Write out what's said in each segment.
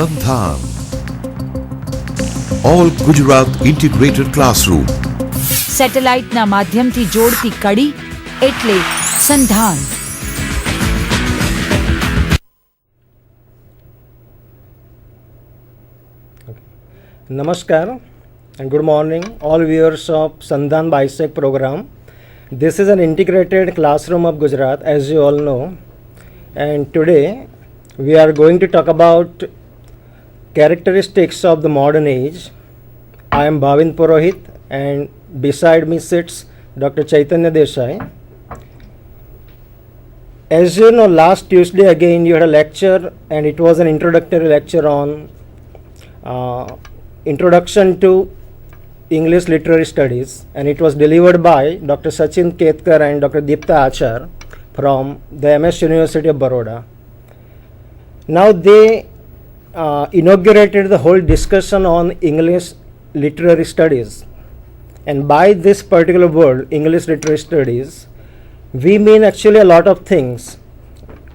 SANDHAN, all Gujarat integrated classroom. સેટેલાઇટના માધ્યમથી જોડતી કડી એટલે સંધાન. Namaskar and good morning all viewers of SANDHAN BISAG program. This is an integrated classroom of Gujarat, as you all know, and today we are going to talk about characteristics of the modern age. I am Bhavin Purohit and beside me sits Dr. Chaitanya Desai. As you know, last Tuesday again you had a lecture, and it was an introductory lecture on Introduction to English Literary Studies, and it was delivered by Dr. Sachin Ketkar and Dr. Deepta Achar from the MS University of Baroda. Now they inaugurated the whole discussion on English Literary Studies, and by this particular word, English Literary Studies, we mean actually a lot of things.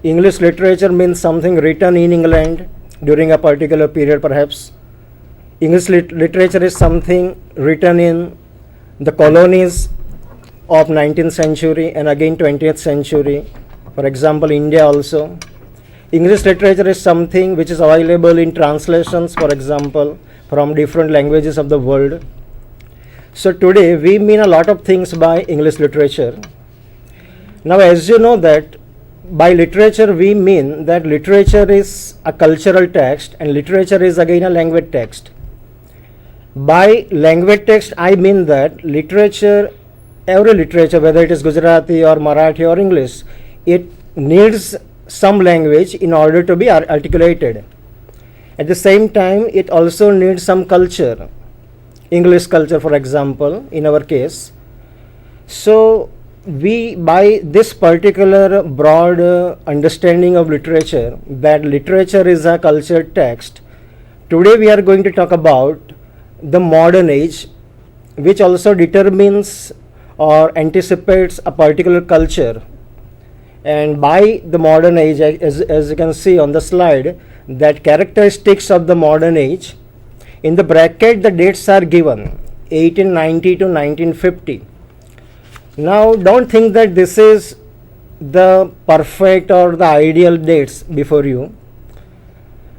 English literature means something written in England during a particular period perhaps. English literature is something written in the colonies of 19th century and again 20th century. For example, India also. English literature is something which is available in translations, for example, from different languages of the world. So today we mean a lot of things by English literature. Now, as you know that by literature we mean that literature is a cultural text and literature is again a language text. By language text I mean that literature, every literature, whether it is Gujarati or Marathi or English, it needs some language in order to be articulated. At the same time it also needs some culture, English culture for example in our case. So we, by this particular broad understanding of literature, that literature is a cultured text, today we are going to talk about the modern age, which also determines or anticipates a particular culture. And by the modern age, as you can see on the slide, that characteristics of the modern age, in the bracket the dates are given 1890 to 1950. Now don't think that this is the perfect or the ideal dates before you,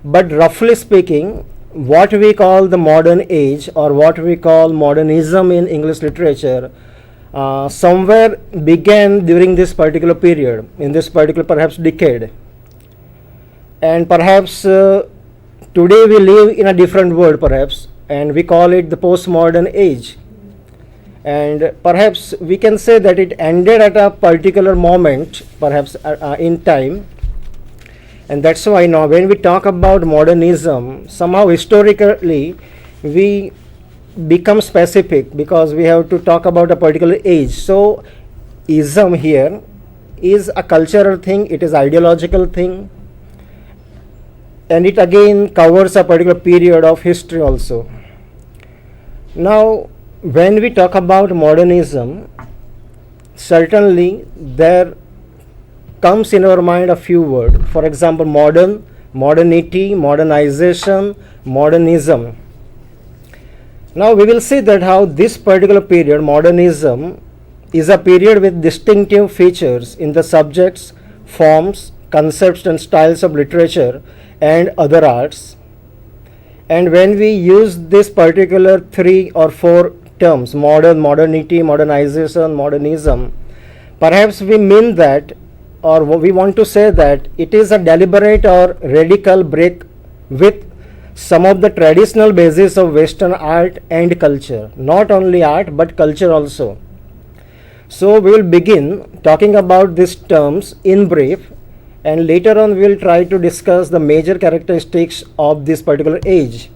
but roughly speaking, what we call the modern age or what we call modernism in English literature somewhere began during this particular period, in this particular perhaps decade. And perhaps today we live in a different world perhaps, and we call it the postmodern age. And perhaps we can say that it ended at a particular moment perhaps in time. And that's why now when we talk about modernism, somehow historically we become specific because we have to talk about a particular age. So ism here is a cultural thing, it is ideological thing, and it again covers a particular period of history also. Now when we talk about modernism, certainly there comes in our mind a few words. For example, modern, modernity, modernization, modernism. Now we will see that how this particular period, modernism, is a period with distinctive features in the subjects, forms, concepts and styles of literature and other arts. And when we use this particular 3 or 4 terms, modern, modernity, modernization, modernism, perhaps we mean that, or we want to say that it is a deliberate or radical break with some of the traditional bases of Western art and culture. Not only art but culture also. So we will begin talking about these terms in brief, and later on we will try to discuss the major characteristics of this particular age,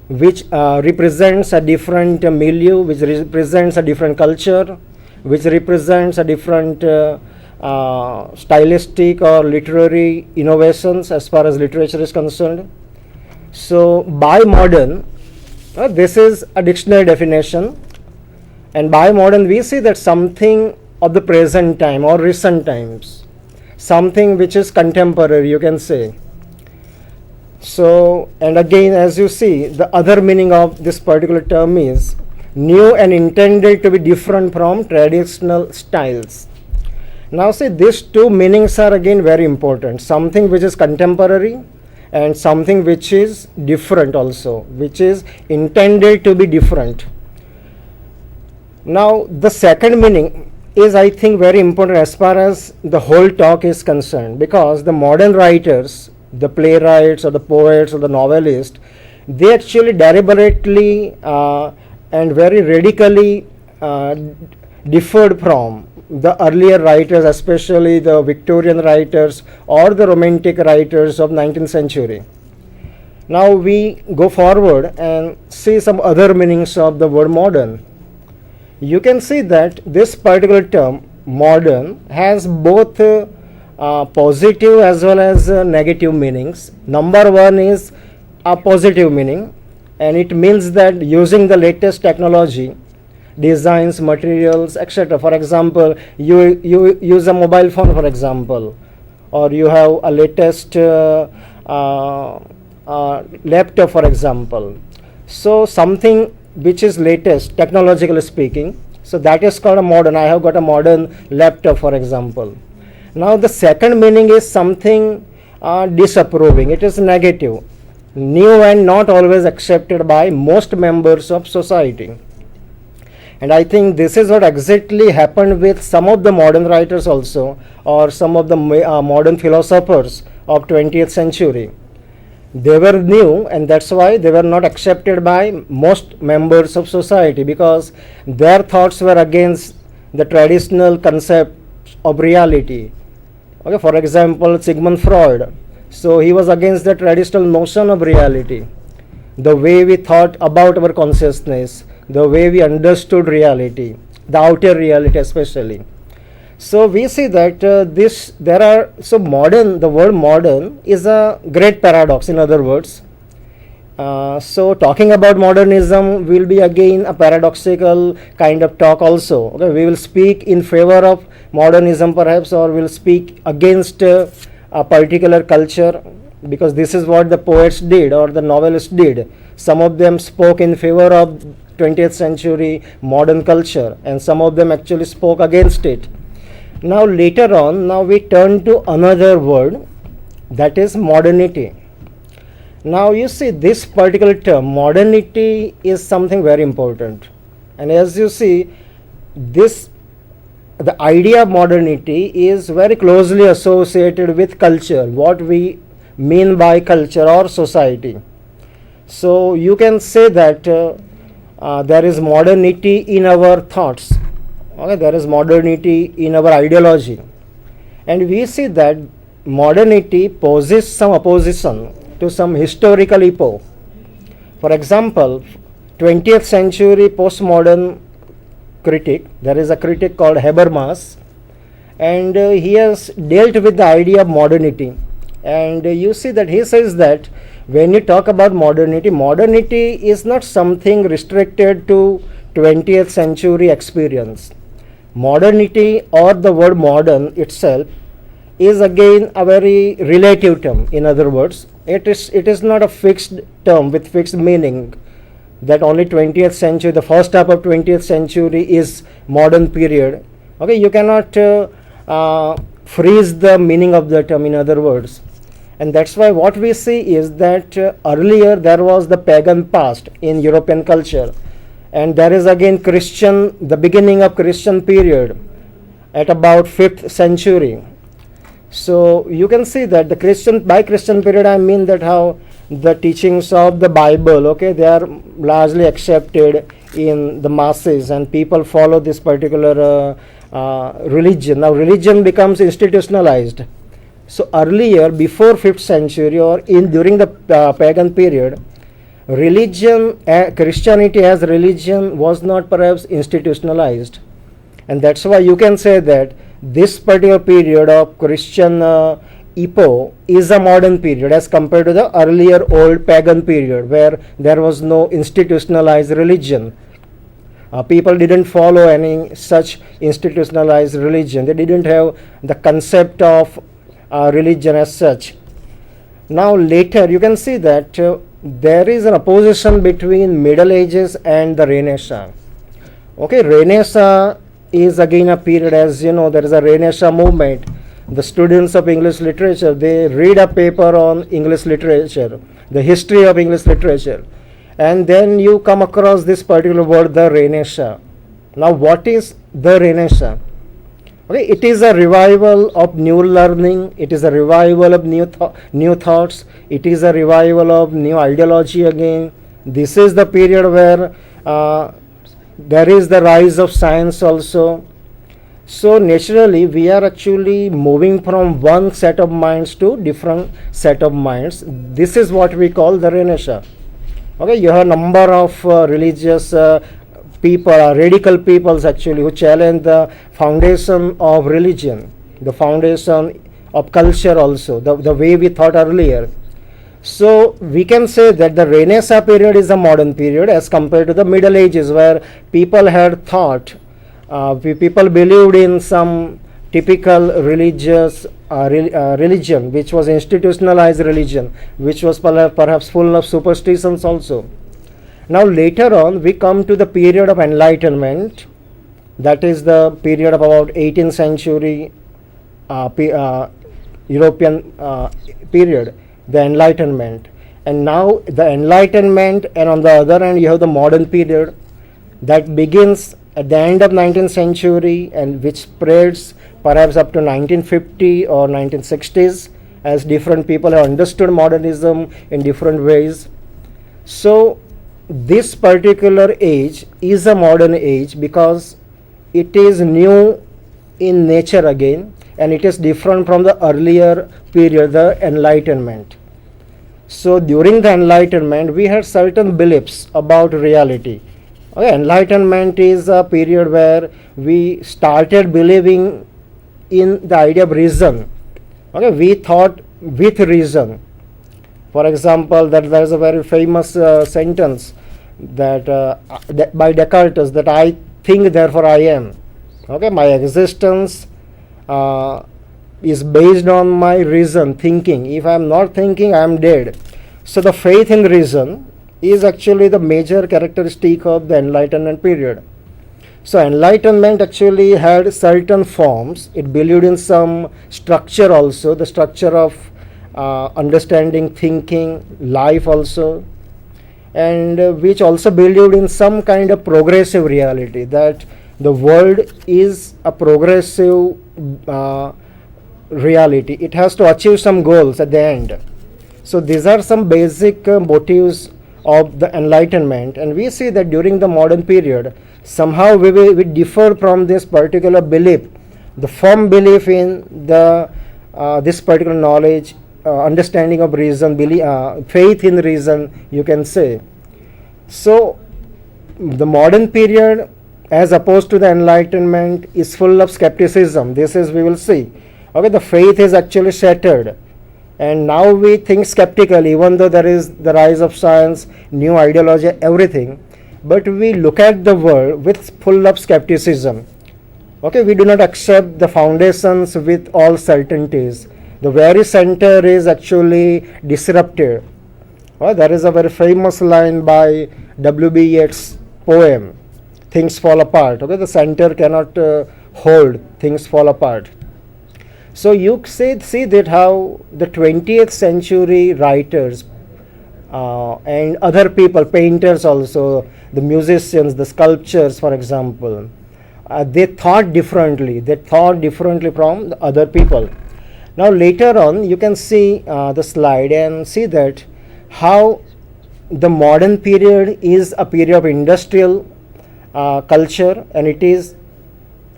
which represents a different milieu, which represents a different culture, which represents a different stylistic or literary innovations as far as literature is concerned. So by modern, this is a dictionary definition, and by modern we see that something of the present time or recent times, something which is contemporary, you can say. So, and again, as you see, the other meaning of this particular term is new and intended to be different from traditional styles. Now, see, these two meanings are again very important. Something which is contemporary and something which is different also, which is intended to be different. Now, the second meaning is, I think, very important as far as the whole talk is concerned, because the modern writers, the playwrights or the poets or the novelists, they actually deliberately and very radically differed from the earlier writers, especially the Victorian writers or the Romantic writers of 19th century. Now we go forward and see some other meanings of the word modern. You can see that this particular term modern has both positive as well as negative meanings. Number one is a positive meaning, and it means that using the latest technology, designs, materials, etc. For example, you use a mobile phone, for example, or you have a latest laptop, for example. So something which is latest, technologically speaking, so that is called a modern. I have got a modern laptop, for example. Now the second meaning is something disapproving. It is negative, new and not always accepted by most members of society. And I think this is what exactly happened with some of the modern writers also, or some of the modern philosophers of 20th century. They were new, and that's why they were not accepted by most members of society, because their thoughts were against the traditional concept of reality. Okay, for example, Sigmund Freud. So he was against the traditional notion of reality, the way we thought about our consciousness, the way we understood reality, the outer reality especially. So we see that the word modern is a great paradox, in other words. So talking about modernism will be again a paradoxical kind of talk also. Okay, we will speak in favor of modernism perhaps, or will speak against a particular culture, because this is what the poets did or the novelists did. Some of them spoke in favor of 20th century modern culture, and some of them actually spoke against it. Now later on, now we turn to another word, that is modernity. Now you see, this particular term modernity is something very important, and as you see, the idea of modernity is very closely associated with culture, what we mean by culture or society. So you can say that there is modernity in our thoughts, okay, there is modernity in our ideology, and we see that modernity poses some opposition to some historical epoch. For example, 20th century postmodern critic, there is a critic called Habermas, and he has dealt with the idea of modernity, and you see that he says that when you talk about modernity, modernity is not something restricted to 20th century experience. Modernity, or the word modern itself, is again a very relative term. In other words, it is not a fixed term with fixed meaning, that only 20th century, the first half of 20th century is modern period. Okay, you cannot freeze the meaning of the term, in other words. And that's why what we see is that earlier there was the pagan past in European culture, and there is again the beginning of Christian period at about 5th century. So you can see that by Christian period I mean that how the teachings of the Bible, okay, they are largely accepted in the masses, and people follow this particular religion. Now religion becomes institutionalized. So earlier, before 5th century or during the pagan period, religion, Christianity as religion was not perhaps institutionalized, and that's why you can say that this particular period of Christian epoch is a modern period as compared to the earlier old pagan period where there was no institutionalized religion. People didn't follow any such institutionalized religion. They didn't have the concept of religion as such. Now later you can see that there is an opposition between Middle Ages and the Renaissance. Okay, Renaissance is again a period, as you know, there is a Renaissance movement. The students of English literature, they read a paper on English literature, the history of English literature, and then you come across this particular word, the Renaissance. Now what is the Renaissance? Okay, it is a revival of new learning, it is a revival of new thoughts, it is a revival of new ideology again. This is the period where there is the rise of science also. So naturally we are actually moving from one set of minds to different set of minds. This is what we call the Renaissance. Okay, you have a number of religious people, radical peoples actually, who challenge the foundation of religion, the foundation of culture also, the way we thought earlier. So we can say that the Renaissance period is a modern period as compared to the Middle Ages, where people had thought, people believed in some typical religious religion, which was institutionalized religion, which was perhaps full of superstitions also. Now later on we come to the period of enlightenment, that is the period of about 18th century European period, the Enlightenment. And now the Enlightenment, and on the other hand you have the modern period that begins at the end of 19th century and which spreads perhaps up to 1950 or 1960s, as different people have understood modernism in different ways. So this particular age is a modern age because it is new in nature again, and it is different from the earlier period, the Enlightenment. So during the Enlightenment we had certain beliefs about reality. Okay, Enlightenment is a period where we started believing in the idea of reason. Okay, we thought with reason. For example, that there is a very famous sentence that by Descartes, that I think therefore I am. Okay, my existence is based on my reason, thinking. If I am not thinking, I am dead. So the faith in reason is actually the major characteristic of the Enlightenment period. So Enlightenment actually had certain forms. It believed in some structure also, the structure of understanding, thinking, life also, and which also believed in some kind of progressive reality, that the world is a progressive reality. It has to achieve some goals at the end. So these are some basic motives of the Enlightenment, and we see that during the modern period somehow we differ from this particular belief, the firm belief in the this particular knowledge, understanding of reason, faith in reason, you can say. So the modern period, as opposed to the Enlightenment, is full of skepticism. This is, we will see. Okay, the faith is actually shattered, and now we think skeptically, even though there is the rise of science, new ideology, everything, but we look at the world with full of skepticism. Okay, we do not accept the foundations with all certainties. The very center is actually disrupted. There is a very famous line by W.B. Yeats' poem, Things Fall Apart. Okay, the center cannot hold, things fall apart. So you see that how the 20th century writers and other people, painters also, the musicians, the sculptors, for example, they thought differently. They thought differently from the other people. Now later on you can see the slide and see that how the modern period is a period of industrial culture, and it is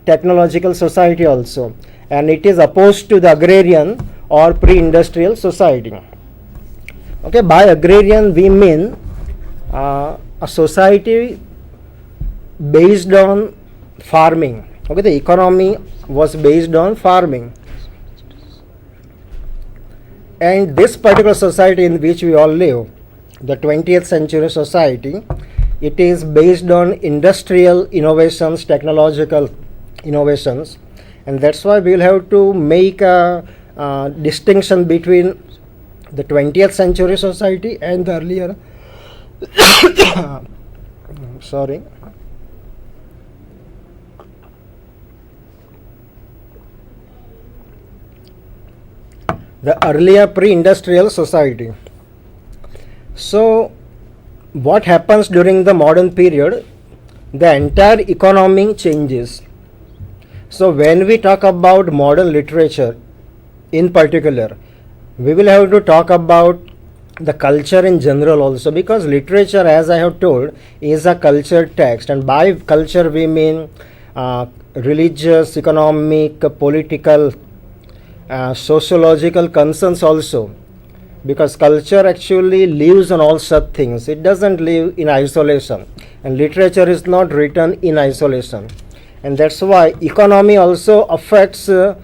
technological society also, and it is opposed to the agrarian or pre-industrial society. Okay, by agrarian we mean a society based on farming. Okay, the economy was based on farming, and this particular society in which we all live, the 20th century society, it is based on industrial innovations, technological innovations, and that's why we will have to make a distinction between the 20th century society and the earlier sorry, the earlier pre-industrial society. So what happens during the modern period? The entire economy changes. So when we talk about modern literature in particular, we will have to talk about the culture in general also, because literature, as I have told, is a culture text, and by culture we mean religious, economic, political, sociological concerns also, because culture actually lives on all such things. It doesn't live in isolation, and literature is not written in isolation, and that's why economy also affects the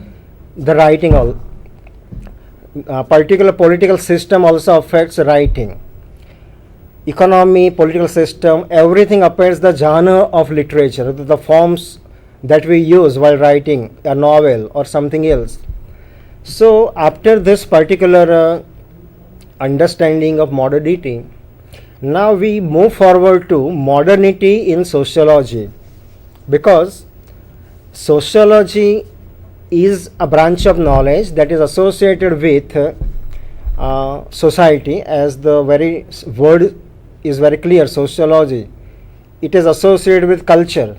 writing. Particular political system also affects writing. Economy, political system, everything affects the genre of literature, the forms that we use while writing a novel or something else. So after this particular understanding of modernity, now we move forward to modernity in sociology, because sociology is a branch of knowledge that is associated with society, as the very word is very clear, sociology. It is associated with culture.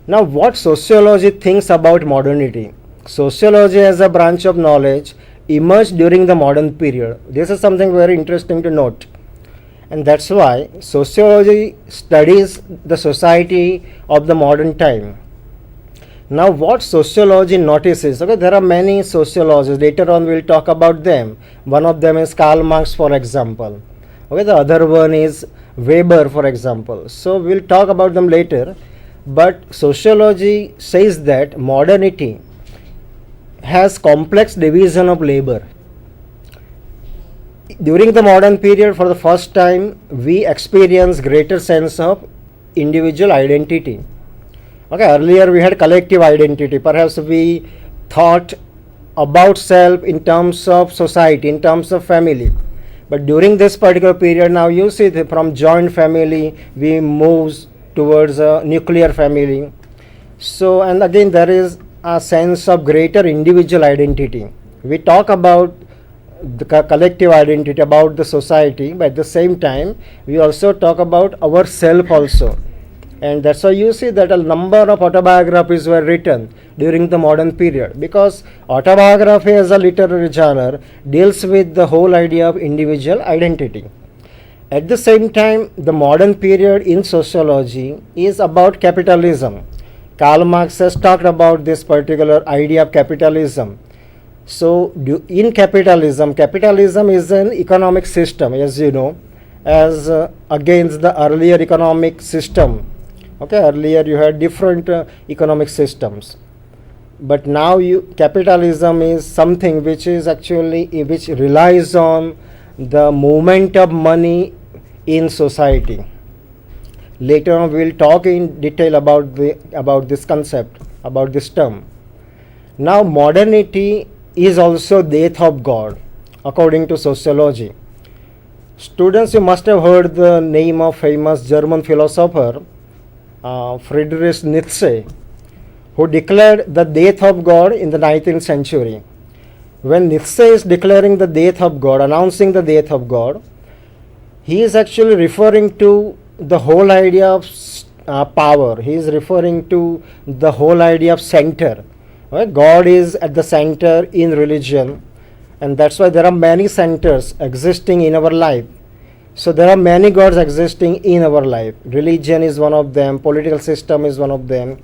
Now what sociology thinks about modernity? Sociology as a branch of knowledge emerged during the modern period. This is something very interesting to note, and that's why sociology studies the society of the modern time. Now what sociology notices, okay, there are many sociologists, later on we'll talk about them. One of them is Karl Marx, for example. Okay, the other one is Weber, for example. So we'll talk about them later, but sociology says that modernity has complex division of labor. During the modern period, for the first time, we experience greater sense of individual identity. Okay, earlier we had collective identity. Perhaps we thought about self in terms of society, in terms of family. But during this particular period, now you see that from joint family we move towards a nuclear family. So, and again there is a sense of greater individual identity. We talk about the collective identity, about the society, but at the same time we also talk about ourself also. And that's why you see that a number of autobiographies were written during the modern period, because autobiography as a literary genre deals with the whole idea of individual identity. At the same time, the modern period in sociology is about capitalism. Karl Marx has talked about this particular idea of capitalism. So in capitalism, capitalism is an economic system, as you know, as against the earlier economic system. Okay, earlier you had different economic systems, but now capitalism is something which is actually which relies on the movement of money in society. Later on we will talk in detail about this concept, about this term. Now modernity is also death of God, according to sociology. Students, you must have heard the name of famous German philosopher Friedrich Nietzsche, who declared the death of God in the 19th century. When Nietzsche is declaring the death of God, announcing the death of God, he is actually referring to the whole idea of power. He is referring to the whole idea of center. Right? God is at the center in religion, and that's why there are many centers existing in our life. So there are many gods existing in our life. Religion is one of them, political system is one of them.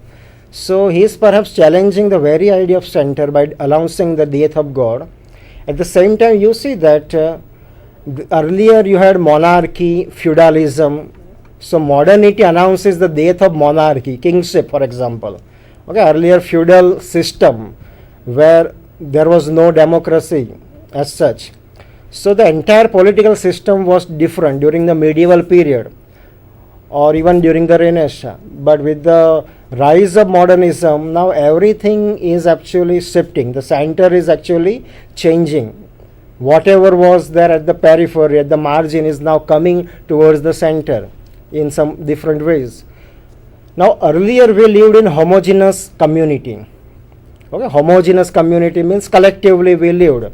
So he is perhaps challenging the very idea of center by announcing the death of God. At the same time, you see that earlier you had monarchy, feudalism. So modernity announces the death of monarchy, kingship, for example. Okay, earlier feudal system where there was no democracy as such. So the entire political system was different during the medieval period or even during the Renaissance. But with the rise of modernism, now everything is actually shifting. The center is actually changing. whatever was there at the periphery, at the margin, is now coming towards the center in some different ways. Now earlier we lived in homogeneous community. Okay, homogeneous community means collectively we lived.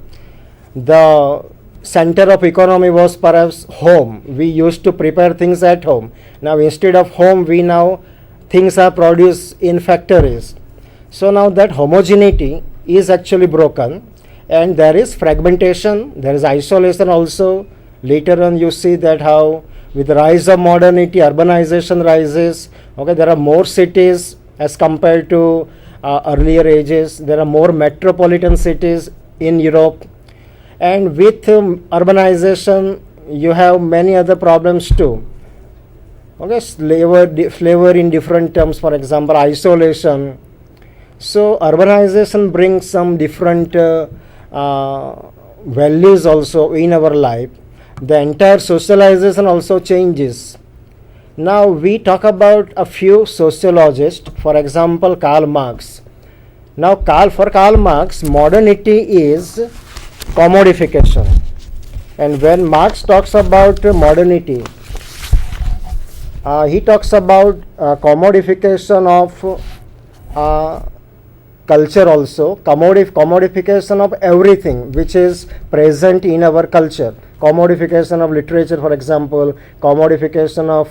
The center of economy was perhaps home. We used to prepare things at home. Now instead of home, we now things are produced in factories. So now that homogeneity is actually broken, and there is fragmentation, there is isolation also. Later on you see that how with the rise of modernity, urbanization rises. Okay, there are more cities as compared to earlier ages. There are more metropolitan cities in Europe, and with urbanization you have many other problems too. Okay, flavor in different terms, for example isolation. So urbanization brings some different values also in our life. The entire socialization also changes. Now we talk about a few sociologists, for example Karl Marx. Now for Karl Marx, modernity is commodification, and when Marx talks about modernity, he talks about commodification of culture also, commodification of everything which is present in our culture, commodification of literature, for example, commodification of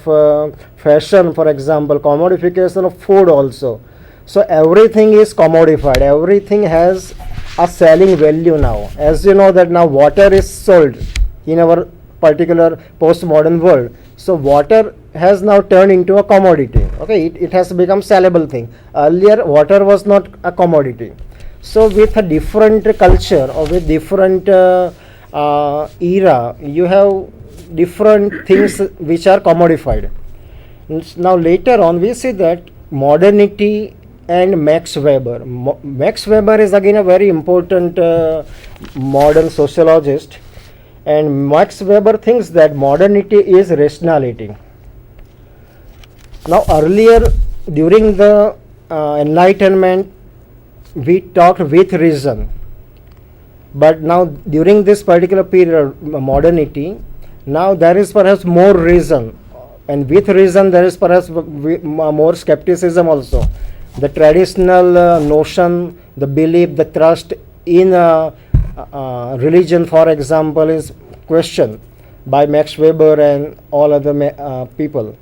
fashion, for example, commodification of food also. So everything is commodified, everything has a selling value now. As you know that now water is sold in our particular postmodern world. So water has now turned into a commodity. Okay, it has become sellable thing. Earlier water was not a commodity. So with a different culture or with different era, you have different things which are commodified. Now later on we see that modernity and Max Weber. Max Weber is again a very important modern sociologist, and Max Weber thinks that modernity is rationality. Now earlier during the Enlightenment we talked with reason, but now during this particular period modernity, now there is perhaps more reason, and with reason there is perhaps more skepticism also. The traditional notion, the belief, the trust in religion, for example, is questioned by Max Weber and all other people.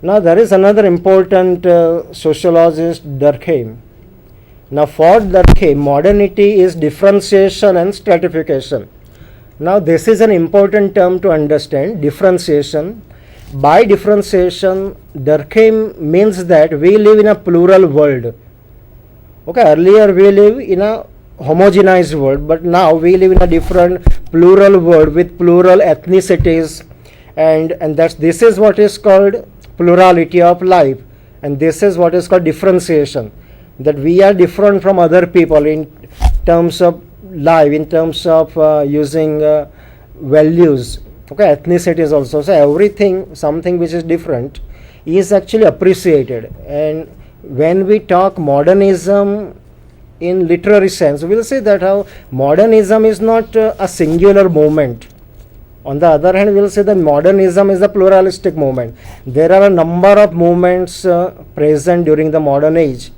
Now there is another important sociologist, Durkheim. Now for Durkheim, modernity is differentiation and stratification. Now this is an important term to understand, differentiation. By differentiation, Durkheim means that we live in a plural world. Okay, earlier we live in a homogenized world, but now we live in a different plural world with plural ethnicities, and this is what is called plurality of life, and this is what is called differentiation, that we are different from other people in terms of life, in terms of using values. Okay, ethnicities also. So everything, something which is different is actually appreciated. And when we talk modernism in literary sense, we will say that how modernism is not a singular movement. On the other hand, we will say that modernism is a pluralistic movement. There are a number of movements present during the modern age,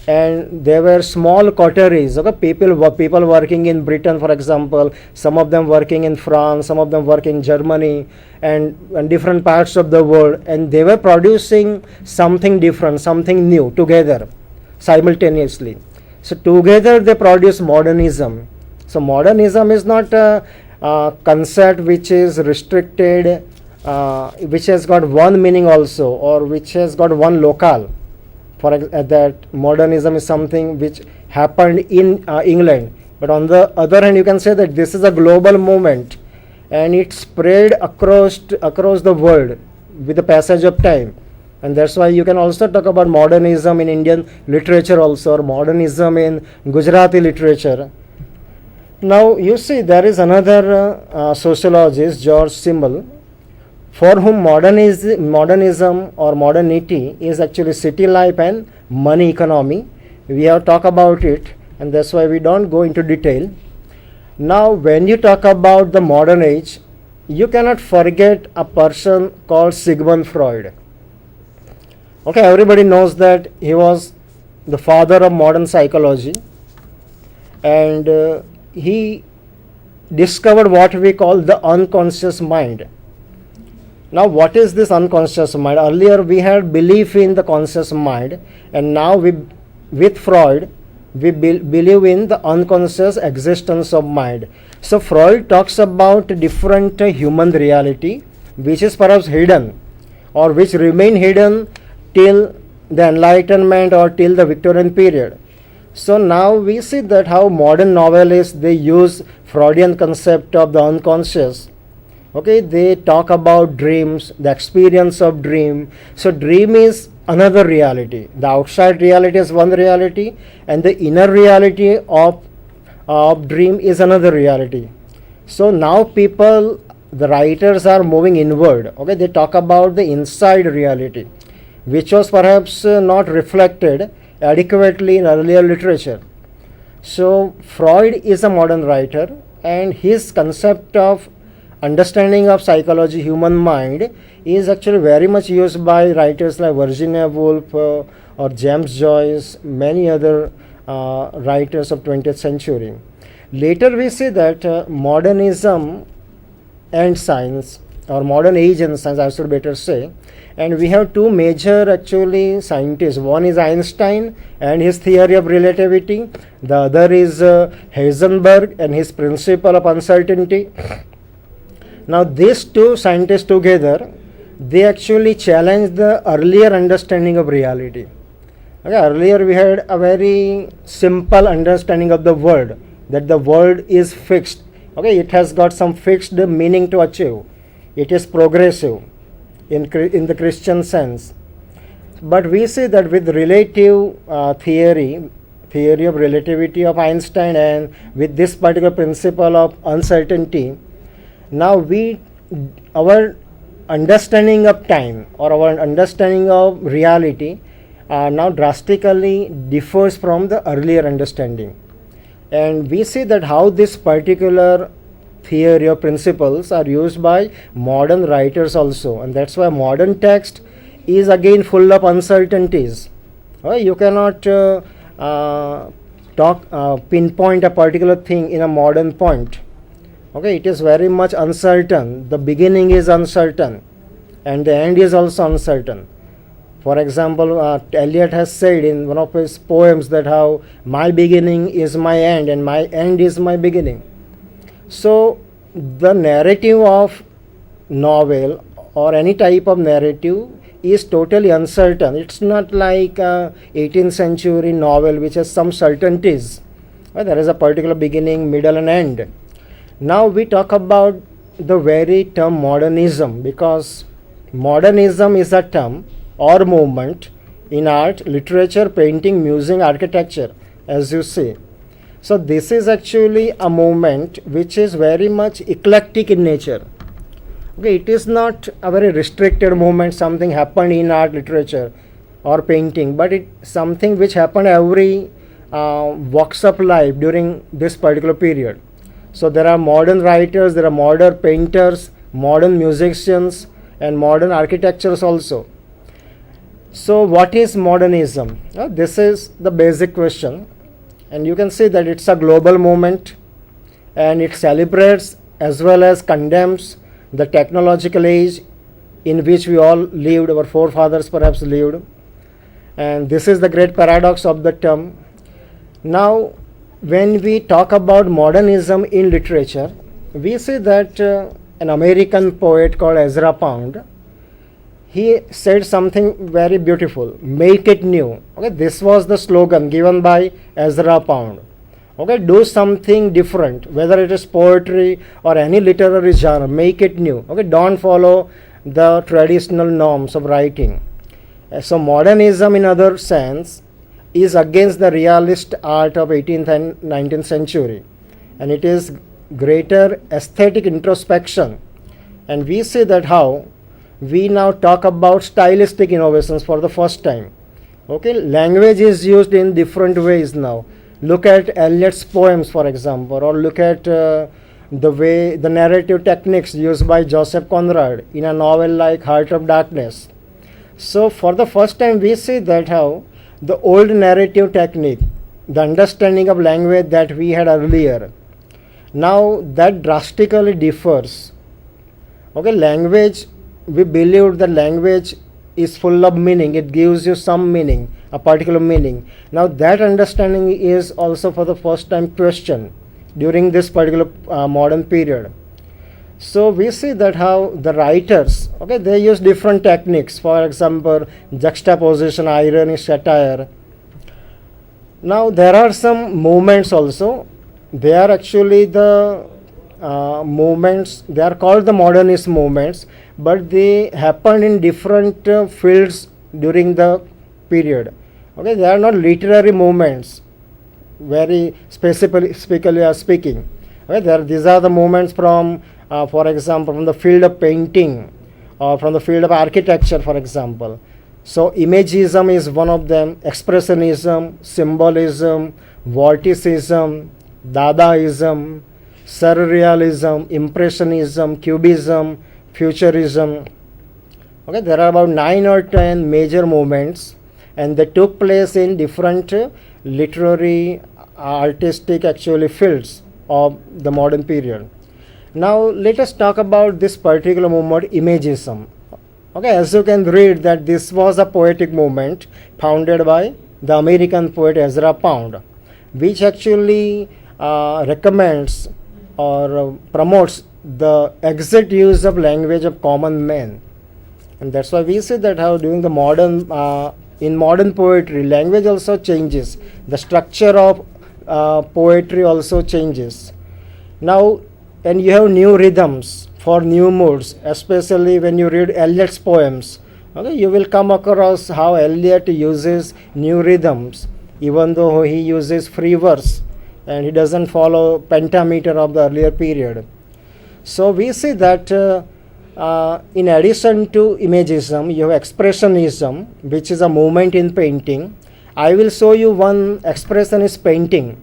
and there were small coteries. Okay, people working in Britain, for example, some of them working in France, some of them working in Germany, and different parts of the world, and they were producing something different, something new together simultaneously. So together they produce modernism. So modernism is not a concept which is restricted, which has got one meaning also, or which has got one locale. For that modernism is something which happened in England, but on the other hand you can say that this is a global movement, and it spread across the world with the passage of time. And that's why you can also talk about modernism in Indian literature also, or modernism in Gujarati literature. Now you see there is another sociologist, George Simmel, for whom modernism or modernity is actually city life and money economy. We have talked about it, and that's why we don't go into detail. Now, when you talk about the modern age, you cannot forget a person called Sigmund Freud. Okay, everybody knows that he was the father of modern psychology, and he discovered what we call the unconscious mind. Now, what is this unconscious mind? Earlier we had belief in the conscious mind, and now with Freud we believe in the unconscious existence of mind. So Freud talks about different human reality which is perhaps hidden, or which remain hidden till the Enlightenment or till the Victorian period. So now we see that how modern novelists, they use Freudian concept of the unconscious. Okay, they talk about dreams, the experience of dream. So dream is another reality. The outside reality is one reality, and the inner reality of dream is another reality. So now people, the writers, are moving inward. Okay, they talk about the inside reality, which was perhaps not reflected adequately in earlier literature. So Freud is a modern writer, and his concept of understanding of psychology, human mind, is actually very much used by writers like Virginia Woolf or James Joyce, many other writers of 20th century. Later we see that modernism and science, or modern age and science I should better say, and we have two major actually scientists. One is Einstein and his theory of relativity, the other is Heisenberg and his principle of uncertainty. Now these two scientists together, they actually challenge the earlier understanding of reality. Okay, earlier we had a very simple understanding of the world, that the world is fixed. Okay, it has got some fixed meaning to achieve. It is progressive in the Christian sense. But we see that with relative theory of relativity of Einstein, and with this particular principle of uncertainty, now our understanding of time, or our understanding of reality, now drastically differs from the earlier understanding. And we see that how this particular theory or principles are used by modern writers also, and that's why modern text is again full of uncertainties. You cannot pinpoint a particular thing in a modern point. Okay, it is very much uncertain. The beginning is uncertain, and the end is also uncertain. For example, Eliot has said in one of his poems that how my beginning is my end and my end is my beginning. So the narrative of novel or any type of narrative is totally uncertain. It's not like 18th century novel which has some certainties. There is a particular beginning, middle and end. Now we talk about the very term modernism, because modernism is a term or movement in art, literature, painting, music, architecture, as you see. So this is actually a movement which is very much eclectic in nature. Okay, it is not a very restricted movement, something happened in art, literature or painting, but it's something which happened every walks of life during this particular period. So there are modern writers, there are modern painters, modern musicians, and modern architectures also. So what is modernism? This is the basic question, and you can see that it's a global movement, and it celebrates as well as condemns the technological age in which we all lived, our forefathers perhaps lived, and this is the great paradox of the term. Now when we talk about modernism in literature, we see that an American poet called Ezra Pound, he said something very beautiful: make it new. Okay, this was the slogan given by Ezra Pound. Okay, do something different, whether it is poetry or any literary genre, make it new. Okay, don't follow the traditional norms of writing. So modernism in other sense is against the realist art of 18th and 19th century, and it is greater aesthetic introspection. And we see that how we now talk about stylistic innovations for the first time. Okay, language is used in different ways now. look at Eliot's poems, for example, or look at the narrative techniques used by Joseph Conrad in a novel like Heart of Darkness. So for the first time we see that how the old narrative technique, the understanding of language that we had earlier, now that drastically differs. Okay, language, we believed that language is full of meaning, it gives you some meaning, a particular meaning. Now that understanding is also for the first time questioned during this particular modern period. So we see that how the writers, okay, they use different techniques, for example, juxtaposition, irony, satire. Now there are some movements also. They are actually the movements, they are called the modernist movements, but they happen in different fields during the period. Okay, they are not literary movements, very specifically speaking. Okay, these are the movements from, for example, from the field of painting or from the field of architecture, for example. So imagism is one of them, expressionism, symbolism, vorticism, Dadaism, surrealism, impressionism, cubism, futurism. Okay, there are about 9 or 10 major movements, and they took place in different literary, artistic actually fields of the modern period. Now let us talk about this particular movement, imagism. Okay, as you can read that this was a poetic movement founded by the American poet Ezra Pound, which actually recommends or promotes the exact use of language of common men. And that's why we see that how during the modern, in modern poetry, language also changes. The structure of poetry also changes. Now, and you have new rhythms for new moods, especially when you read Eliot's poems. Okay, you will come across how Eliot uses new rhythms, even though he uses free verse and he doesn't follow pentameter of the earlier period. So we see that in addition to imagism, you have expressionism, which is a movement in painting. I will show you one expressionist painting.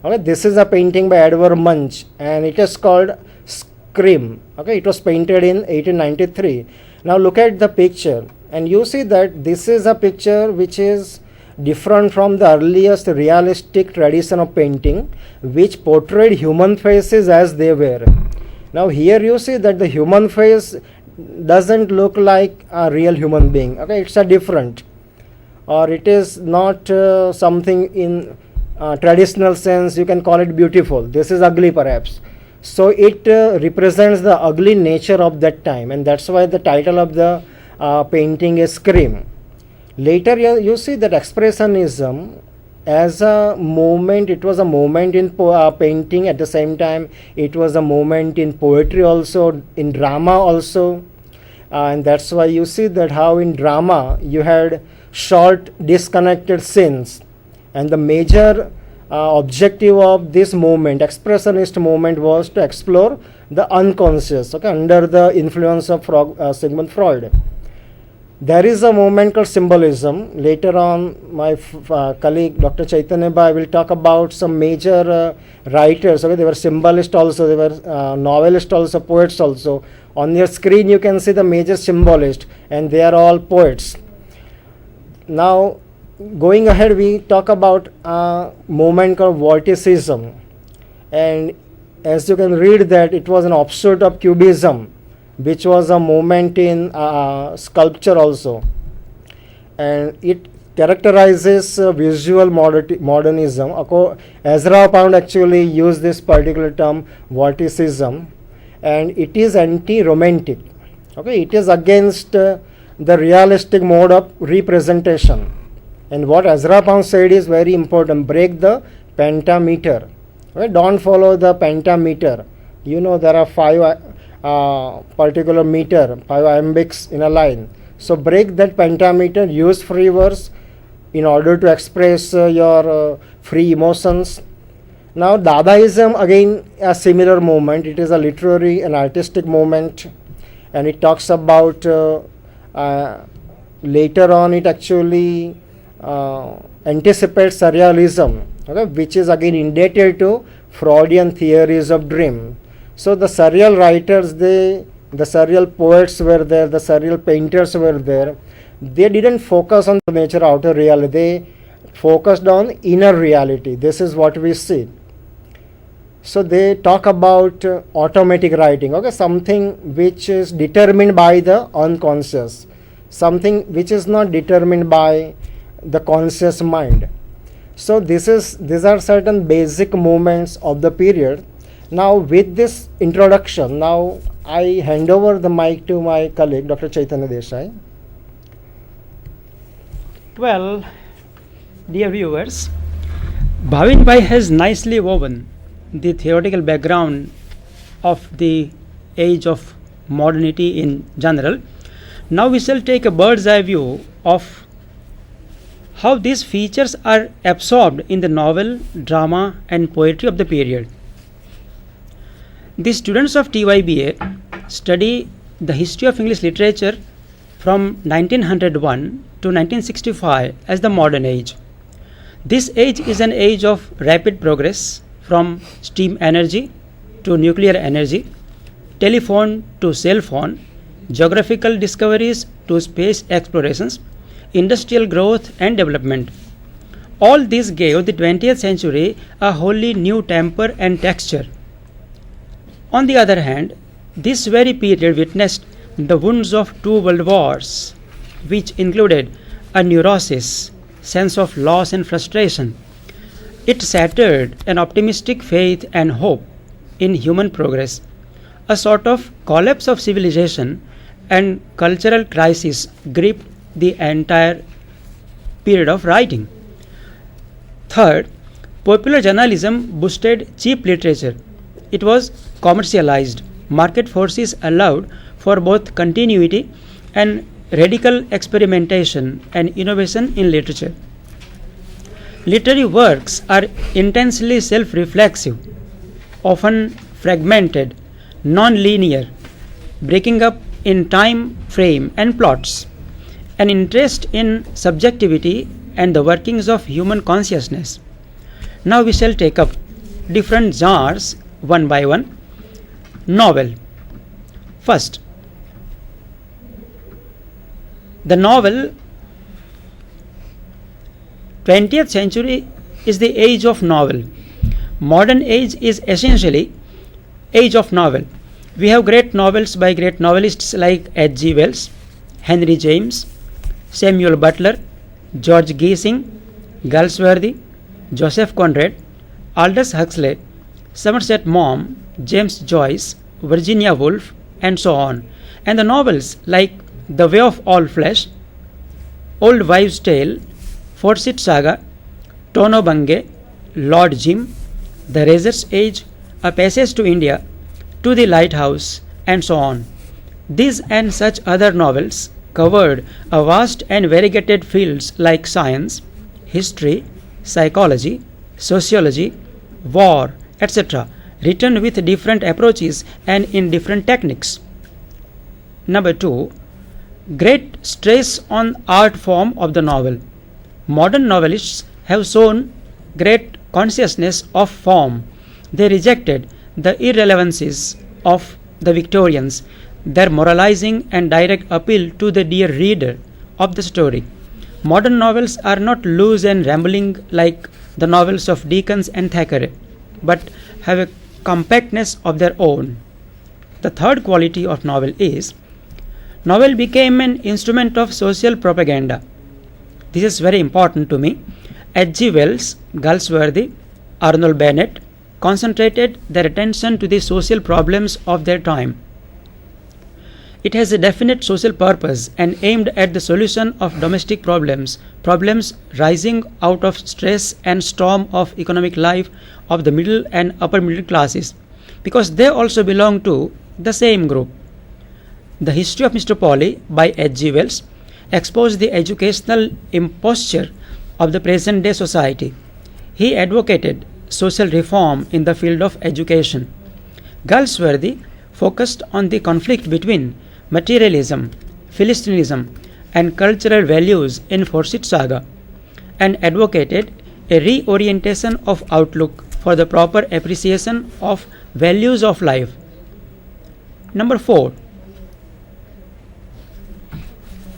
Okay, this is a painting by Edward Munch, and it is called Scream. Okay, it was painted in 1893. Now look at the picture, and you see that this is a picture which is different from the earliest realistic tradition of painting, which portrayed human faces as they were. Now here you see that the human face doesn't look like a real human being. Okay, it's a different, or it is not something in traditional sense, you can call it beautiful. This is ugly perhaps. So it represents the ugly nature of that time, and that's why the title of the painting is Scream. Later you see that expressionism as a movement, it was a movement in painting, at the same time it was a movement in poetry also, in drama also, and that's why you see that how in drama you had short disconnected scenes, and the major objective of this movement, expressionist movement, was to explore the unconscious, okay, under the influence of Sigmund Freud. There is a movement called symbolism. Later on, my colleague Dr. Chaitanya Bhai will talk about some major writers. Okay, they were symbolists also, they were novelists also, poets also. On your screen you can see the major symbolists, and they are all poets. Now going ahead, we talk about a movement called vorticism, and as you can read that it was an offshoot of cubism, which was a movement in sculpture also, and it characterizes visual modernism. Ezra Pound actually used this particular term, vorticism, and it is anti-romantic. Okay, it is against the realistic mode of representation. And what Ezra Pound said is very important: break the pentameter. Okay, don't follow the pentameter. You know there are 5 particular meter, 5 iambics in a line. So break that pentameter, use free verse in order to express your free emotions. Now Dadaism, again a similar movement. It is a literary and artistic movement, and it talks about later on it actually anticipates surrealism, okay, which is again indebted to Freudian theories of dream. So the surreal writers, the surreal poets were there, the surreal painters were there. They didn't focus on the nature outer reality, they focused on inner reality. This is what we see. So they talk about automatic writing, okay, something which is determined by the unconscious, something which is not determined by the conscious mind. So these are certain basic movements of the period. Now with this introduction, now I hand over the mic to my colleague Dr. Chaitanya Desai. Well, dear viewers, Bhavin Bhai has nicely woven the theoretical background of the age of modernity in general. Now we shall take a bird's eye view of how these features are absorbed in the novel, drama and poetry of the period. The students of TYBA study the history of English literature from 1901 to 1965 as the modern age. This age is an age of rapid progress from steam energy to nuclear energy, telephone to cell phone, geographical discoveries to space explorations, industrial growth and development. All this gave the 20th century a wholly new temper and texture. On the other hand, this very period witnessed the wounds of two world wars, which included a neurosis, sense of loss and frustration. It shattered an optimistic faith and hope in human progress. A sort of collapse of civilization and cultural crisis gripped the entire period of writing. Third, popular journalism boosted cheap literature. It was commercialized. Market forces allowed for both continuity and radical experimentation and innovation in literature. Literary works are intensely self-reflexive, often fragmented, non-linear, breaking up in time frame and plots. An interest in subjectivity and the workings of human consciousness. Now we shall take up different genres one by one. Novel. First, the novel. 20th century is the age of novel. Modern age is essentially age of novel. We have great novels by great novelists like H.G. Wells, Henry James, Samuel Butler, George Gissing, Galsworthy, Joseph Conrad, Aldous Huxley, Somerset Maugham, James Joyce, Virginia Woolf, and so on. And the novels like The Way of All Flesh, Old Wives' Tale, Forsyth Saga, Tono Bungay, Lord Jim, The Razor's Age, A Passage to India, To the Lighthouse, and so on. These and such other novels covered a vast and variegated fields like science, history, psychology, sociology, war, etc., written with different approaches and in different techniques. Number 2, great stress on art form of the novel. Modern novelists have shown great consciousness of form. They rejected the irrelevancies of the Victorians, their moralizing and direct appeal to the dear reader of the story. Modern novels are not loose and rambling like the novels of Dickens and Thackeray, but have a compactness of their own. The third quality of novel is, novel became an instrument of social propaganda. This is very important to me. H.G. Wells, Galsworthy, Arnold Bennett concentrated their attention to the social problems of their time. It has a definite social purpose and aimed at the solution of domestic problems rising out of stress and storm of economic life of the middle and upper middle classes, because they also belong to the same group. The History of Mr. Polly by H.G. Wells exposed the educational imposture of the present day society. He advocated social reform in the field of education. Galsworthy focused on the conflict between materialism, Philistinism, and cultural values in Forsyth Saga, and advocated a reorientation of outlook for the proper appreciation of values of life. Number 4,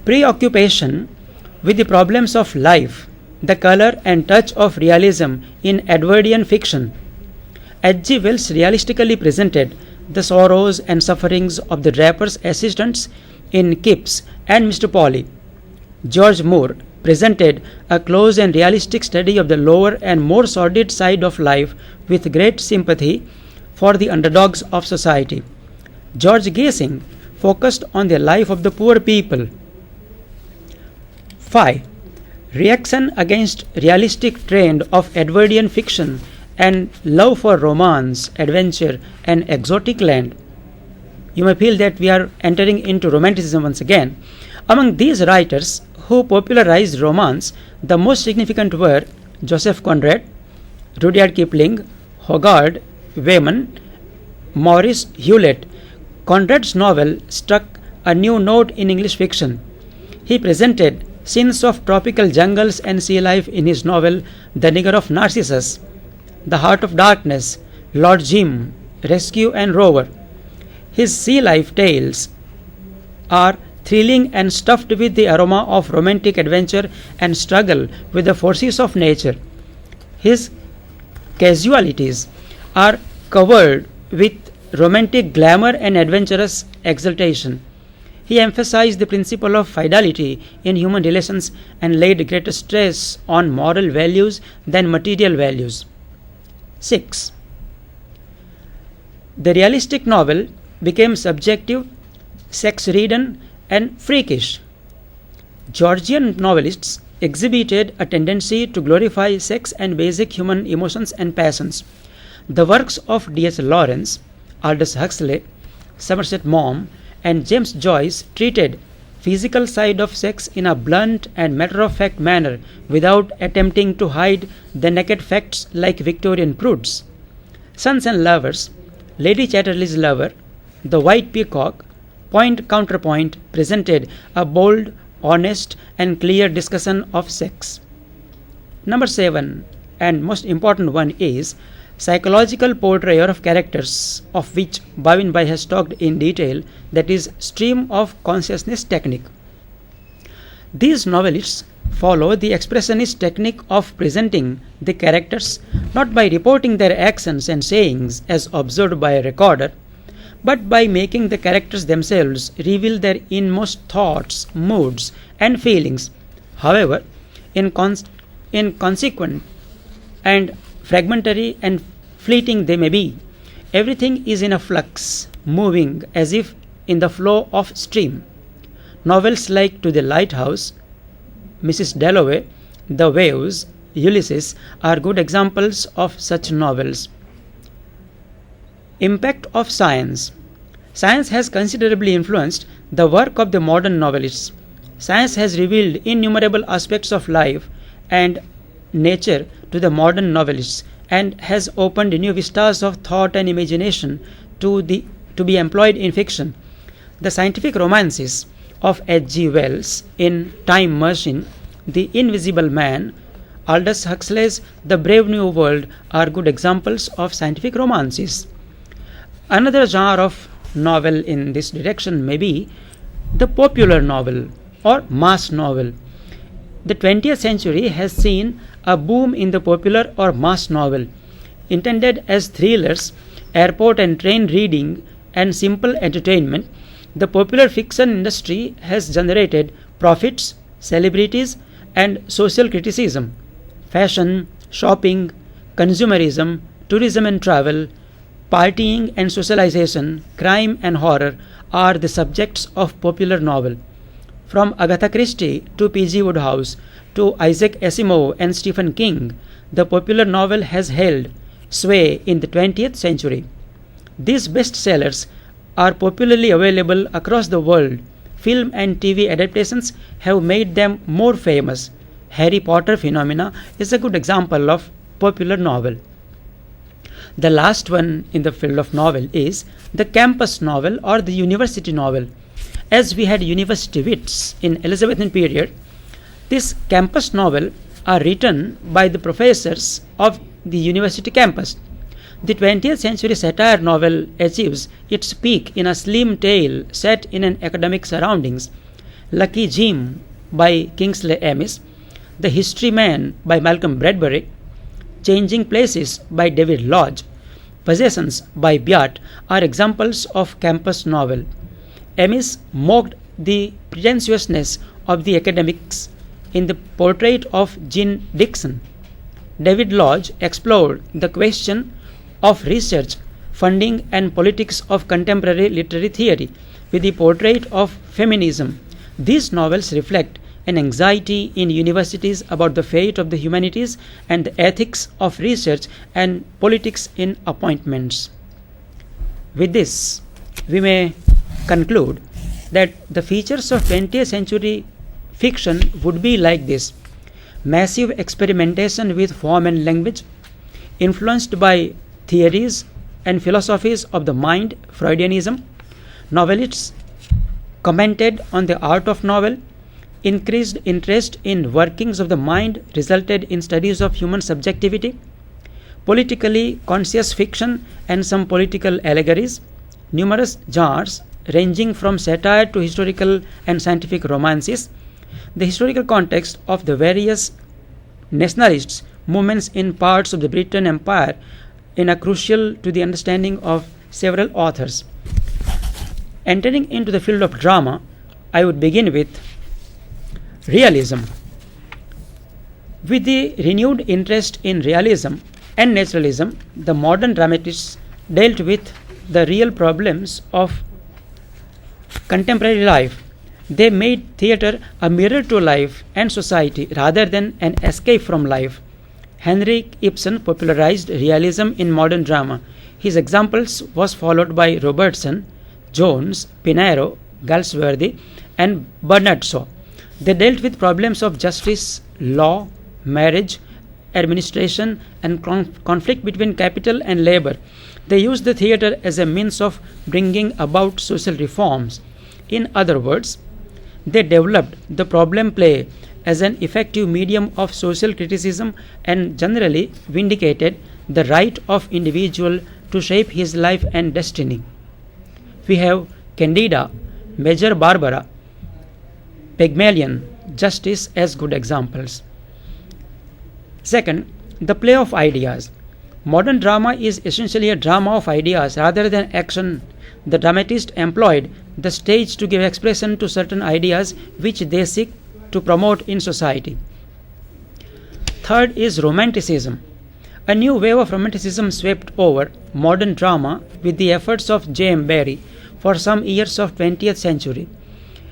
preoccupation with the problems of life, the color and touch of realism in Edwardian fiction. H.G. Wells realistically presented the sorrows and sufferings of the draper's assistants in Kipps and Mr. Polly. George Moore presented a close and realistic study of the lower and more sordid side of life with great sympathy for the underdogs of society. George Gissing focused on the life of the poor people. 5. Reaction against realistic trend of Edwardian fiction and love for romance, adventure and exotic land. You may feel that we are entering into romanticism once again. Among these writers who popularized romance, the most significant were Joseph Conrad, Rudyard Kipling, Hogarth, Wayman, Maurice Hewlett. Conrad's novel struck a new note in English fiction. He presented scenes of tropical jungles and sea life in his novel The Nigger of Narcissus, The Heart of Darkness, Lord Jim, Rescue and Rover. His sea life tales are thrilling and stuffed with the aroma of romantic adventure and struggle with the forces of nature. His casualties are covered with romantic glamour and adventurous exultation. He emphasized the principle of fidelity in human relations and laid greater stress on moral values than material values. 6. The realistic novel became subjective, sex-ridden, and freakish. Georgian novelists exhibited a tendency to glorify sex and basic human emotions and passions. The works of D.S. Lawrence, Aldous Huxley, Somerset Maugham, and James Joyce treated physical side of sex in a blunt and matter-of-fact manner without attempting to hide the naked facts like Victorian prudes. Sons and Lovers, Lady Chatterley's Lover, The White Peacock, Point Counterpoint presented a bold, honest and clear discussion of sex. Number 7 and most important one is psychological portrayal of characters, of which Bhavin Bhai has talked in detail, that is stream of consciousness technique. These novelists follow the expressionist technique of presenting the characters not by reporting their actions and sayings as observed by a recorder, but by making the characters themselves reveal their inmost thoughts, moods and feelings. However, inconsequent and fragmentary and fleeting they may be, everything is in a flux, moving as if in the flow of stream. Novels like To the Lighthouse, Mrs. Dalloway, The Waves, Ulysses are good examples of such novels. Impact of science. Science has considerably influenced the work of the modern novelists. Science has revealed innumerable aspects of life and nature to the modern novelists and has opened new vistas of thought and imagination to be employed in fiction. The scientific romances of H.G. Wells in Time Machine, The Invisible Man, Aldous Huxley's The Brave New World are good examples of scientific romances. Another genre of novel in this direction may be the popular novel or mass novel. The 20th century has seen a boom in the popular or mass novel. Intended as thrillers, airport and train reading, and simple entertainment, the popular fiction industry has generated profits, celebrities, and social criticism. Fashion, shopping, consumerism, tourism and travel, partying and socialization, crime and horror are the subjects of popular novel. From Agatha Christie to P.G. Wodehouse to Isaac Asimov and Stephen King, the popular novel has held sway in the 20th century. These bestsellers are popularly available across the world. Film and TV adaptations have made them more famous. Harry Potter phenomena is a good example of popular novel. The last one in the field of novel is the campus novel or the university novel. As we had university wits in Elizabethan period, this campus novel are written by the professors of the university campus. The 20th century satire novel achieves its peak in a slim tale set in an academic surroundings. Lucky Jim by Kingsley Amis, The History Man by Malcolm Bradbury, Changing Places by David Lodge, Possessions by Beat are examples of campus novel. Amis mocked the pretentiousness of the academics in the portrait of Jean Dixon. David Lodge explored the question of research, funding, and politics of contemporary literary theory with the portrait of feminism. These novels reflect an anxiety in universities about the fate of the humanities and the ethics of research and politics in appointments. With this, we may conclude that the features of 20th century fiction would be like this: massive experimentation with form and language, influenced by theories and philosophies of the mind, Freudianism. Novelists commented on the art of novel. Increased interest in workings of the mind resulted in studies of human subjectivity. Politically conscious fiction and some political allegories. Numerous genres ranging from satire to historical and scientific romances. The historical context of the various nationalists' movements in parts of the Britain Empire are crucial to the understanding of several authors. Entering into the field of drama, I would begin with realism. With the renewed interest in realism and naturalism, the modern dramatists dealt with the real problems of contemporary life. They made theatre a mirror to life and society rather than an escape from life. Henrik Ibsen popularized realism in modern drama. His examples was followed by Robertson, Jones, Pinero, Galsworthy, and Bernard Shaw. They dealt with problems of justice, law, marriage, administration, and conflict between capital and labor. They used the theatre as a means of bringing about social reforms. In other words, they developed the problem play as an effective medium of social criticism and generally vindicated the right of individual to shape his life and destiny. We have Candida, Major Barbara, Pygmalion, Justice as good examples. Second, the play of ideas. Modern drama is essentially a drama of ideas rather than action. The dramatist employed the stage to give expression to certain ideas which they seek to promote in society. Third is romanticism. A new wave of romanticism swept over modern drama with the efforts of J.M. Barrie for some years of 20th century.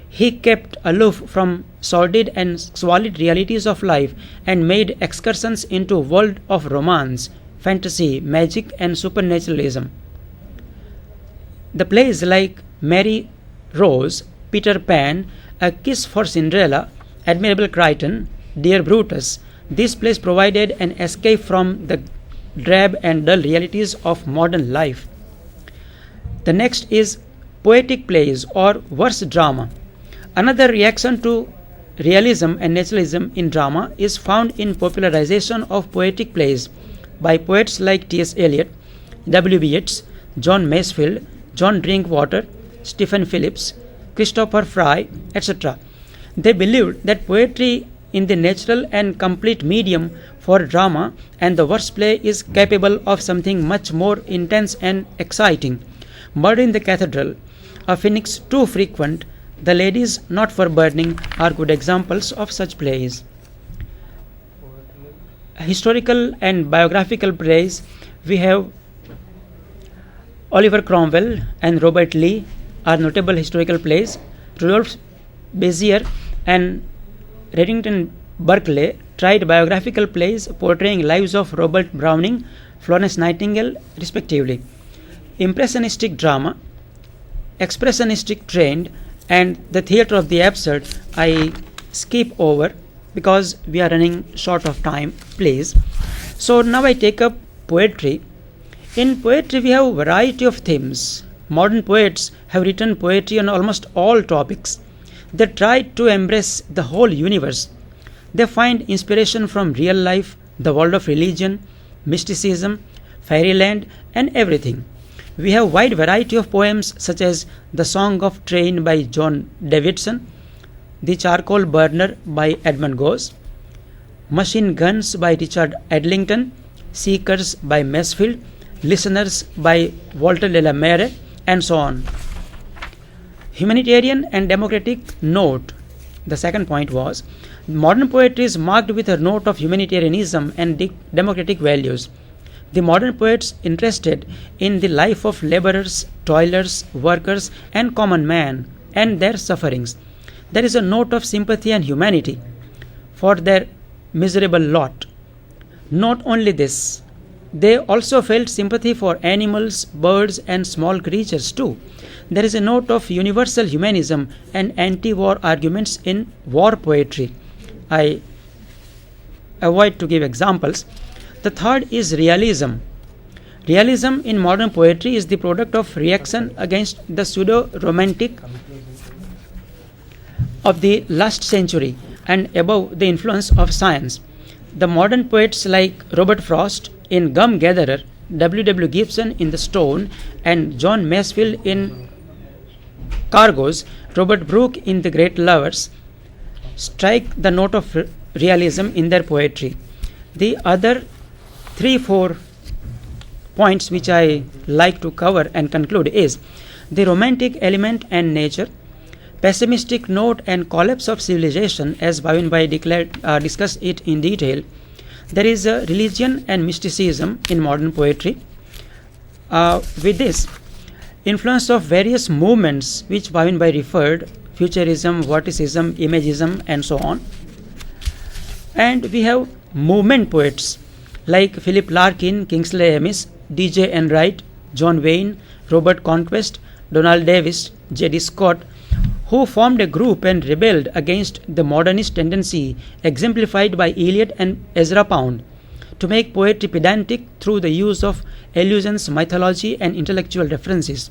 He kept aloof from sordid and squalid realities of life and made excursions into a world of romance, fantasy, magic, and supernaturalism. The plays like Mary Rose, Peter Pan, A Kiss for Cinderella, Admirable Crichton, Dear Brutus, these plays provided an escape from the drab and dull realities of modern life. The next is poetic plays or verse drama. Another reaction to realism and naturalism in drama is found in popularization of poetic plays by poets like T.S. Eliot, W.B. Yeats, John Masefield, John Drinkwater, Stephen Phillips, Christopher Fry, etc. They believed that poetry is the natural and complete medium for drama, and the verse play is capable of something much more intense and exciting. Murder in the Cathedral, A Phoenix Too Frequent, The Ladies Not for Burning are good examples of such plays. Historical and biographical plays, we have Oliver Cromwell and Robert Lee are notable historical plays. Rudolph Bezier and Reddington Berkeley tried biographical plays portraying lives of Robert Browning, Florence Nightingale, respectively. Impressionistic drama, expressionistic trend, and the theatre of the absurd I skip over because we are running short of time, please. So now I take up poetry. In poetry we have a variety of themes. Modern poets have written poetry on almost all topics. They try to embrace the whole universe. They find inspiration from real life, the world of religion, mysticism, fairyland, and everything. We have wide variety of poems such as The Song of Train by John Davidson, The Charcoal Burner by Edmund Gosse, Machine Guns by Richard Adlington, Seekers by Masefield, Listeners by Walter de la Mare, and so on. Humanitarian and democratic note. The second point was, modern poetry is marked with a note of humanitarianism and democratic values. The modern poets interested in the life of laborers, toilers, workers, and common man and their sufferings. There is a note of sympathy and humanity for their miserable lot. Not only this, they also felt sympathy for animals, birds, and small creatures too. There is a note of universal humanism and anti-war arguments in war poetry. I avoid to give examples. The third is realism. Realism in modern poetry is the product of reaction against the pseudo-romantic of the last century and above the influence of science. The modern poets like Robert Frost in Gum Gatherer, W. Gibson in The Stone, and John Masefield in Cargoes, Robert Brooke in The Great Lovers, strike the note of realism in their poetry. The other 3-4 points which I like to cover and conclude is the romantic element and nature, pessimistic note and collapse of civilization, as Bhavin Bhai discussed it in detail. There is a religion and mysticism in modern poetry. With this, influence of various movements which Bhavin Bhai referred, futurism, vorticism, imagism, and so on. And we have movement poets like Philip Larkin, Kingsley Amis, D.J. Enright, John Wayne, Robert Conquest, Donald Davis, J.D. Scott, who formed a group and rebelled against the modernist tendency exemplified by Eliot and Ezra Pound to make poetry pedantic through the use of allusions, mythology, and intellectual references.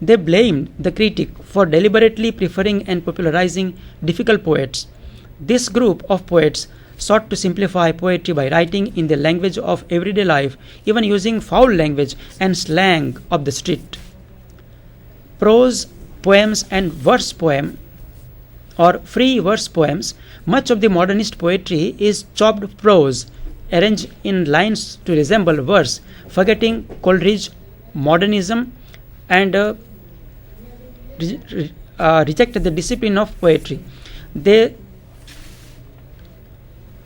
They blamed the critic for deliberately preferring and popularizing difficult poets. This group of poets sought to simplify poetry by writing in the language of everyday life, even using foul language and slang of the street. Prose poems and verse poem or free verse poems, much of the modernist poetry is chopped prose, arranged in lines to resemble verse, forgetting Coleridge, modernism, and rejected the discipline of poetry. They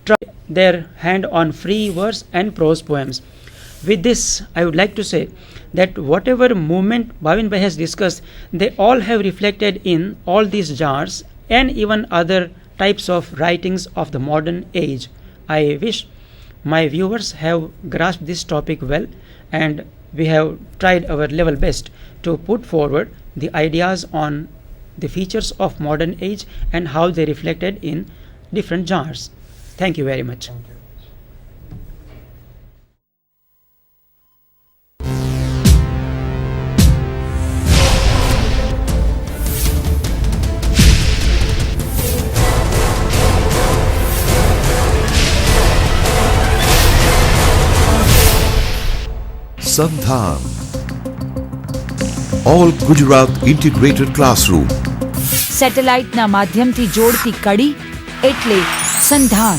try their hand on free verse and prose poems. With this, I would like to say that whatever movement Bhavin Bhai has discussed, they all have reflected in all these genres and even other types of writings of the modern age. I wish my viewers have grasped this topic well, and we have tried our level best to put forward the ideas on the features of modern age and how they reflected in different genres. Thank you very much. SANDHAN, All Gujarat Integrated Classroom. સેટેલાઇટના માધ્યમથી જોડતી કડી એટલે સંધાન.